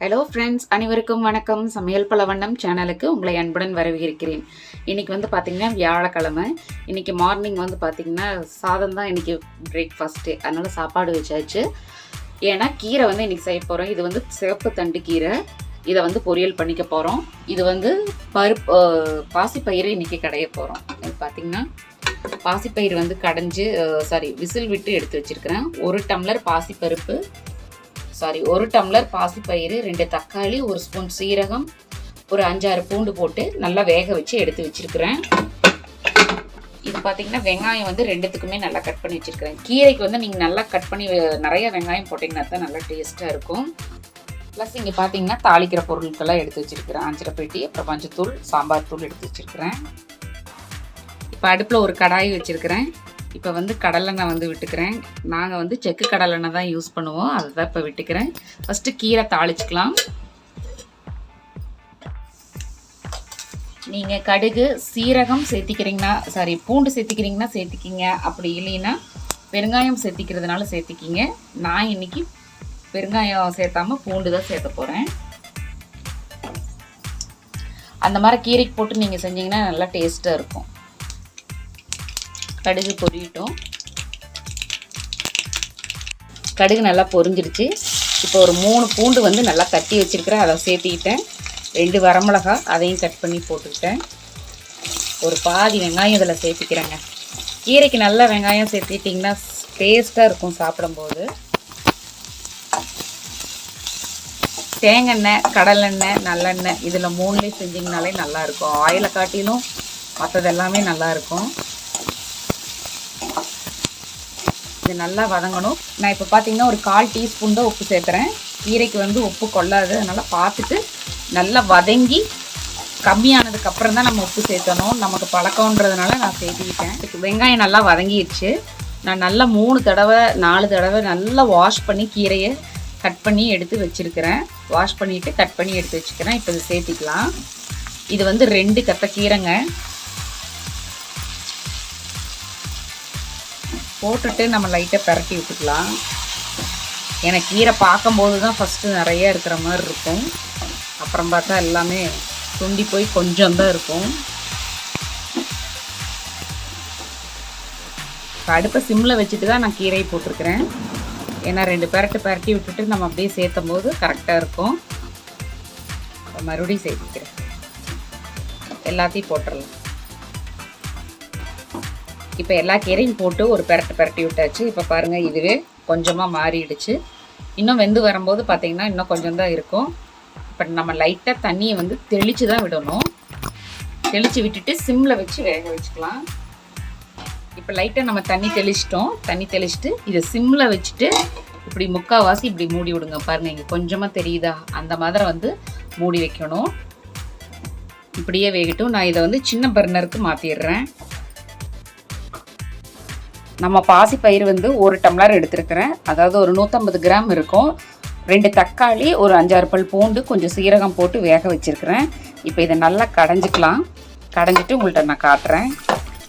Hello friends, அனைவருக்கும் வணக்கம். சமையல் பல வண்ணம் சேனலுக்கு உங்களை அன்புடன் வரவேற்கிறேன். இன்றைக்கி வந்து பார்த்திங்கன்னா வியாழக்கிழமை. இன்றைக்கி மார்னிங் வந்து பார்த்திங்கன்னா சாதம் தான் இன்றைக்கி பிரேக்ஃபாஸ்ட்டு. அதனால் சாப்பாடு வச்சாச்சு. ஏன்னா கீரை வந்து இன்றைக்கி செய்ய போகிறோம். இது வந்து சிவப்பு தண்டு கீரை. இதை வந்து பொரியல் பண்ணிக்க போகிறோம். இது வந்து பாசிப்பயிறு இன்றைக்கி கடைய போகிறோம். இது பார்த்திங்கன்னா பாசிப்பயிறு வந்து விசில் விட்டு எடுத்து வச்சுருக்கிறேன். 1 டம்ளர் பாசிப்பருப்பு, 1 டம்ளர் பாசிப்பயிறு, 2 தக்காளி, 1 ஸ்பூன் சீரகம், ஒரு 5-6 பூண்டு போட்டு நல்லா வேக வச்சு எடுத்து வச்சுருக்கிறேன். இது பார்த்திங்கன்னா வெங்காயம் வந்து 2த்துக்குமே நல்லா கட் பண்ணி வச்சுருக்கிறேன். கீரைக்கு வந்து நீங்கள் நல்லா கட் பண்ணி நிறைய வெங்காயம் போட்டிங்கன்னா தான் நல்லா டேஸ்ட்டாக இருக்கும். ப்ளஸ் இங்கே பார்த்திங்கன்னா தாளிக்கிற பொருட்கள்லாம் எடுத்து வச்சுருக்கிறேன். அஞ்சரைப்பெட்டி, அப்புறம் மஞ்சத்தூள், சாம்பார் தூள் எடுத்து வச்சுருக்கிறேன். இப்போ அடுப்பில் ஒரு கடாய் வச்சுருக்கிறேன். இப்போ வந்து கடலெண்ணெய் வந்து விட்டுக்கிறேன். நாங்கள் வந்து செக்கு கடலெண்ணெய் தான் யூஸ் பண்ணுவோம். அதை தான் இப்போ விட்டுக்கிறேன். ஃபஸ்ட்டு கீரை தாளிச்சிக்கலாம். நீங்கள் கடுகு சீரகம் சேர்த்திக்கிறீங்கன்னா பூண்டு சேர்த்திக்கிறீங்கன்னா சேர்த்திக்கிங்க. அப்படி இல்லைன்னா பெருங்காயம் சேர்த்திக்கிறதுனால சேர்த்திக்கிங்க. நான் இன்றைக்கி பெருங்காயம் சேர்த்தாமல் பூண்டு தான் சேர்த்த போகிறேன். அந்த மாதிரி கீரைக்கு போட்டு நீங்கள் செஞ்சிங்கன்னா நல்லா டேஸ்ட்டாக இருக்கும். கடுகு பொரியட்டும். கடுகு நல்லா பொரிஞ்சிருச்சு. இப்போ ஒரு 3 பூண்டு வந்து நல்லா தட்டி வச்சுருக்கிறேன். அதை சேர்த்திக்கிட்டேன். 2 வரமிளகா அதையும் கட் பண்ணி போட்டுக்கிட்டேன். ஒரு பாதி வெங்காயம் இதில் சேர்த்திக்கிறேங்க. கீரைக்கு நல்லா வெங்காயம் சேர்த்திட்டிங்கன்னா டேஸ்ட்டாக இருக்கும் சாப்பிடும்போது. தேங்காய், கடலெண்ணெய், நல்லெண்ணெய் இதில் 3லேயும் செஞ்சிங்கனாலே நல்லாயிருக்கும். ஆயிலை காட்டிலும் மற்றதெல்லாமே நல்லாயிருக்கும். இது நல்லா வதங்கணும். நான் இப்போ பார்த்தீங்கன்னா ஒரு 1/4 டீஸ்பூன் தான் உப்பு சேர்க்குறேன். கீரைக்கு வந்து உப்பு கொள்ளாது. அதனால் பார்த்துட்டு நல்லா வதங்கி கம்மியானதுக்கப்புறம் தான் நம்ம உப்பு சேர்த்தணும். நமக்கு பழக்கன்றதுனால நான் சேர்த்துக்கிட்டேன். வெங்காயம் நல்லா வதங்கிடுச்சு. நான் நல்லா 3 தடவை 4 தடவை நல்லா வாஷ் பண்ணி கீரையை கட் பண்ணி எடுத்து வச்சுருக்கிறேன். வாஷ் பண்ணிவிட்டு கட் பண்ணி எடுத்து வச்சுக்கிறேன். இப்போ இதை சேர்த்திக்கலாம். இது வந்து 2 கத்த கீரைங்க. போட்டுட்டு நம்ம லைட்டாக பரட்டி விட்டுக்கலாம். ஏன்னா கீரை பார்க்கும்போது தான் ஃபஸ்ட்டு நிறைய இருக்கிற மாதிரி இருக்கும். அப்புறம் பார்த்தா எல்லாமே சுண்டி போய் கொஞ்சம் தான் இருக்கும். இப்போ அடுப்பை சிம்மில் வச்சுட்டு தான் நான் கீரையை போட்டிருக்கிறேன். ஏன்னா 2 பரட்டி விட்டுட்டு நம்ம அப்படியே சேர்த்தும் போது கரெக்டாக இருக்கும். இப்போ மறுபடியும் சேர்த்துக்கிறேன். எல்லாத்தையும் போட்டுடலாம். இப்போ எல்லா கீரையும் போட்டு ஒரு பரட்டி விட்டாச்சு. இப்போ பாருங்கள், இதுவே கொஞ்சமாக மாறிடுச்சு. இன்னும் வெந்து வரும்போது பார்த்திங்கன்னா இன்னும் கொஞ்சம் தான் இருக்கும். இப்போ நம்ம லைட்டாக தண்ணியை வந்து தெளித்து தான் விடணும். தெளித்து விட்டுட்டு சிம்மில் வச்சு வேக வச்சுக்கலாம். இப்போ லைட்டாக நம்ம தண்ணி தெளிச்சுட்டு இதை சிம்மில் வச்சுட்டு இப்படி முக்கால்வாசி இப்படி மூடி விடுங்க. பாருங்கள், இங்கே கொஞ்சமாக தெரியுதா? அந்த மாதிரி வந்து மூடி வைக்கணும். இப்படியே வேகட்டும். நான் இதை வந்து சின்ன பர்னருக்கு மாற்றிடுறேன். நம்ம பாசிப்பயிறு வந்து 1 டம்ளர் எடுத்துருக்கிறேன். அதாவது ஒரு 150 கிராம் இருக்கும். 2 தக்காளி, ஒரு 5-6 பல் பூண்டு, கொஞ்சம் சீரகம் போட்டு வேக வச்சுருக்கிறேன். இப்போ இதை நல்லா கடைஞ்சிக்கலாம். கடைஞ்சிட்டு உங்கள்கிட்ட நான் காட்டுறேன்.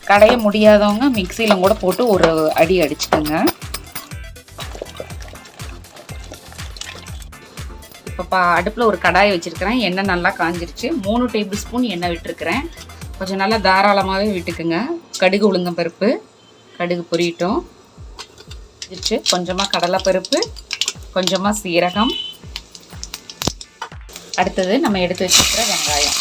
கடைய முடியாதவங்க மிக்சியில் கூட போட்டு ஒரு அடி அடிச்சுக்கோங்க. இப்போ அடுப்பில் ஒரு கடாயை வச்சுருக்கிறேன். எண்ணெய் நல்லா காஞ்சிருச்சு. 3 டேபிள் ஸ்பூன் எண்ணெய் விட்டுருக்கிறேன். கொஞ்சம் நல்லா தாராளமாகவே விட்டுக்குங்க. கடுகு, உளுந்தம்பருப்பு, கடுகு பொரியட்டும். கொஞ்சமாக கடலைப்பருப்பு, கொஞ்சமாக சீரகம், அடுத்தது நம்ம எடுத்து வச்சுக்கிற வெங்காயம்.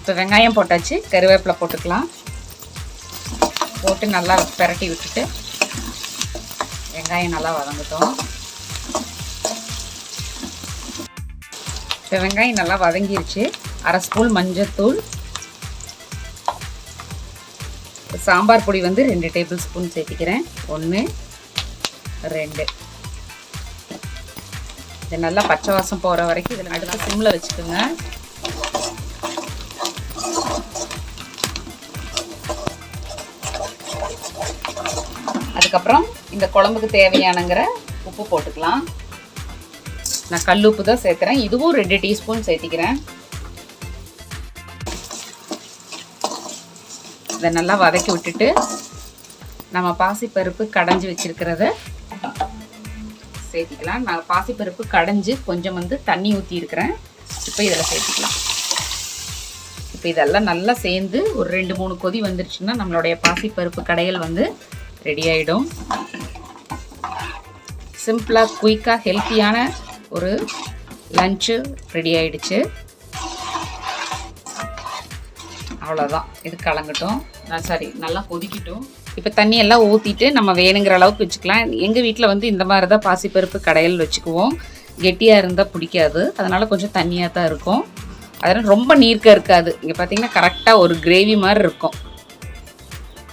இப்போ வெங்காயம் போட்டாச்சு. கருவேப்பிலை போட்டுக்கலாம். போட்டு நல்லா பரட்டி விட்டுட்டு வெங்காயம் நல்லா வதங்கட்டும். இப்போ வெங்காயம் நல்லா வதங்கிருச்சு. 1/2 ஸ்பூன் மஞ்சத்தூள், சாம்பார் பொடி வந்து 2 டேபிள் ஸ்பூன் சேர்த்திக்கிறேன். 1, 2. இது நல்லா பச்சை வாசம் போகிற வரைக்கும் இதில் அடுத்த சிம்மில் வச்சுக்கோங்க. அதுக்கப்புறம் இந்த குழம்புக்கு தேவையானங்கிற உப்பு போட்டுக்கலாம். நான் கல் உப்பு தான் சேர்க்குறேன். இதுவும் 2 டீஸ்பூன் சேர்த்திக்கிறேன். இதை நல்லா வதக்கி விட்டுட்டு நம்ம பாசிப்பருப்பு கடைஞ்சி வச்சுருக்கிறத சேர்த்திக்கலாம். நான் பாசிப்பருப்பு கடைஞ்சி கொஞ்சம் வந்து தண்ணி ஊற்றி இருக்கிறேன். இப்போ இதில் சேர்த்திக்கலாம். இப்போ இதெல்லாம் நல்லா சேர்ந்து ஒரு 2-3 கொதி வந்துருச்சுன்னா நம்மளுடைய பாசிப்பருப்பு கடையல் வந்து ரெடி ஆகிடும். சிம்பிளாக குயிக்காக ஹெல்த்தியான ஒரு லஞ்சு ரெடி ஆகிடுச்சு. அவ்வளோதான். இது கலங்கட்டும். நல்லா கொதிக்கட்டும். இப்போ தண்ணியெல்லாம் ஊற்றிட்டு நம்ம வேணுங்கிற அளவுக்கு வச்சுக்கலாம். எங்கள் வீட்டில் வந்து இந்த மாதிரி தான் பாசிப்பருப்பு கடையல் வச்சுக்குவோம். கெட்டியாக இருந்தால் பிடிக்காது, அதனால் கொஞ்சம் தண்ணியாக தான் இருக்கும். அதனால் ரொம்ப நீர்க்க இருக்காது. இங்கே பார்த்தீங்கன்னா கரெக்டாக ஒரு கிரேவி மாதிரி இருக்கும்.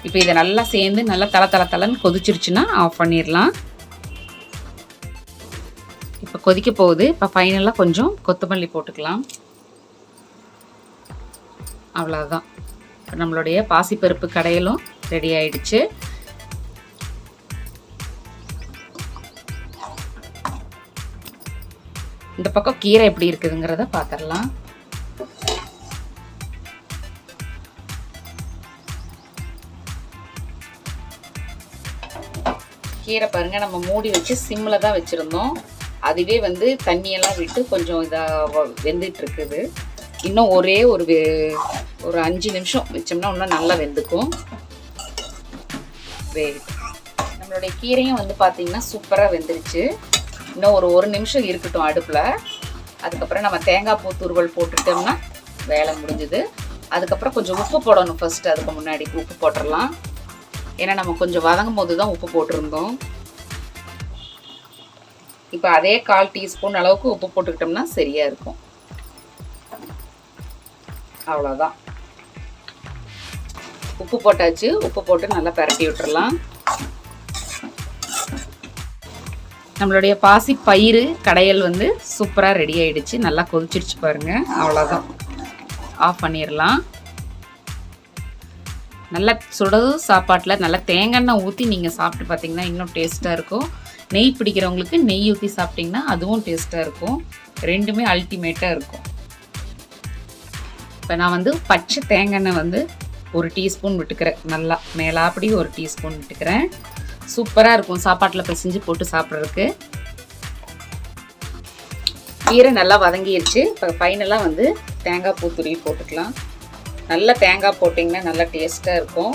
இப்போ இதை நல்லா சேர்ந்து நல்லா தலன்னு கொதிச்சிருச்சுன்னா ஆஃப் பண்ணிடலாம். இப்போ கொதிக்க போகுது. இப்போ ஃபைனலாக கொஞ்சம் கொத்தமல்லி போட்டுக்கலாம். அவ்வளோதான். நம்மளுடைய பாசிப்பருப்பு கடையலும் ரெடி ஆயிடுச்சு. இந்த பக்கம் கீரை எப்படி இருக்குதுங்கிறத பார்த்துடலாம். கீரை பாருங்க, நம்ம மூடி வச்சு சிம்மில் தான் வச்சுருந்தோம். அதுவே வந்து தண்ணியெல்லாம் விட்டு கொஞ்சம் இதாக வெந்துட்டு இருக்குது. இன்னும் ஒரு 5 நிமிஷம் வச்சோம்னா இன்னும் நல்லா வெந்துக்கும். நம்மளுடைய கீரையும் வந்து பார்த்திங்கன்னா சூப்பராக வெந்துருச்சு. இன்னும் ஒரு நிமிஷம் இருக்கட்டும் அடுப்பில். அதுக்கப்புறம் நம்ம தேங்காய் பூ துருவல் போட்டுட்டோம்னா வேலை முடிஞ்சுது. அதுக்கப்புறம் கொஞ்சம் உப்பு போடணும் ஃபஸ்ட்டு. அதுக்கு முன்னாடி உப்பு போட்டுடலாம். ஏன்னா நம்ம கொஞ்சம் வதங்கும் போது தான் உப்பு போட்டிருந்தோம். இப்போ அதே 1/4 டீஸ்பூன் அளவுக்கு உப்பு போட்டுக்கிட்டோம்னா சரியாக இருக்கும். அவ்வளோதான். உப்பு போட்டாச்சு. உப்பு போட்டு நல்லா பரட்டி விட்டுறலாம். நம்மளுடைய பாசி பயிறு கடையல் வந்து சூப்பராக ரெடி ஆகிடுச்சு. நல்லா கொதிச்சிருச்சு பாருங்கள். அவ்வளோதான். ஆஃப் பண்ணிடலாம். நல்லா சுடவும் சாப்பாட்டில் நல்லா தேங்காய் ஊற்றி நீங்கள் சாப்பிட்டு பார்த்தீங்கன்னா இன்னும் டேஸ்ட்டாக இருக்கும். நெய் பிடிக்கிறவங்களுக்கு நெய் ஊற்றி சாப்பிட்டிங்கன்னா அதுவும் டேஸ்ட்டாக இருக்கும். ரெண்டுமே அல்டிமேட்டாக இருக்கும். இப்போ நான் வந்து பச்சை தேங்காய் வந்து 1 டீஸ்பூன் விட்டுக்கிறேன். நல்லா மேலாப்படி 1 டீஸ்பூன் விட்டுக்கிறேன். சூப்பராக இருக்கும் சாப்பாட்டில் பிசைஞ்சு போட்டு சாப்பிட்றதுக்கு. கீரை நல்லா வதங்கிடுச்சு. இப்போ ஃபைனலாக வந்து தேங்காய் பூ துருவி போட்டுக்கலாம். நல்லா தேங்காய் போட்டிங்கன்னா நல்லா டேஸ்ட்டாக இருக்கும்.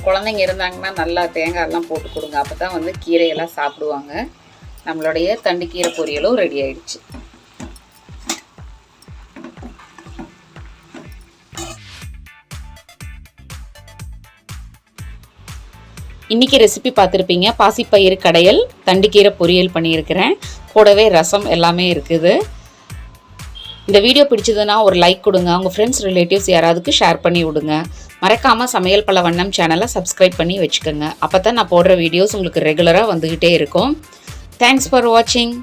குழந்தைங்க இருந்தாங்கன்னா நல்லா தேங்காயெல்லாம் போட்டு கொடுங்க. அப்போ தான் வந்து கீரையெல்லாம் சாப்பிடுவாங்க. நம்மளுடைய தண்டு கீரை பொரியலும் ரெடி ஆகிடுச்சு. இன்றைக்கி ரெசிபி பார்த்துருப்பீங்க. பாசிப்பயிறு கடையல், தண்டுக்கீரை பொரியல் பண்ணியிருக்கிறேன். கூடவே ரசம் எல்லாமே இருக்குது. இந்த வீடியோ பிடிச்சதுன்னா ஒரு லைக் கொடுங்க. உங்கள் ஃப்ரெண்ட்ஸ் ரிலேட்டிவ்ஸ் யாராவதுக்கு ஷேர் பண்ணி விடுங்க. மறக்காமல் சமையல் பல வண்ணம் சேனலை சப்ஸ்கிரைப் பண்ணி வச்சுக்கோங்க. அப்போ தான் நான் போடுற வீடியோஸ் உங்களுக்கு ரெகுலராக வந்துக்கிட்டே இருக்கும். தேங்க்ஸ் ஃபார் வாட்சிங்.